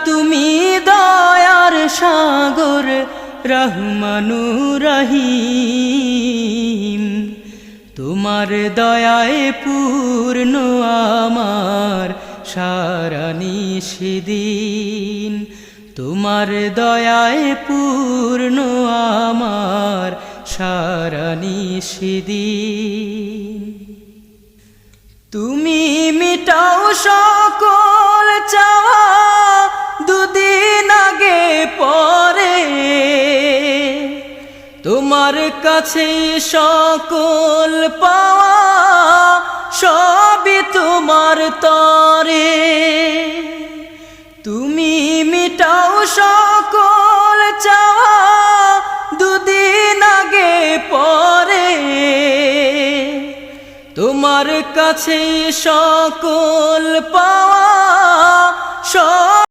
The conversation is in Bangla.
তুমি দয়ার সাগর রহমানুর রহিম। তোমার দয়ায় পূর্ণ আমার সারা নিশিদিন। তোমার দয়ায় পূর্ণ আমার সারা নিশিদিন। তুমি মিটাও সকল চাওয়া দুদিন আগে পরে। তোমার কাছে সকল পাওয়া সবই তোমার তরে। তুমি মিটাও সকল চাওয়া দুদিন আগে পরে। তোমার কাছে সকল পাওয়া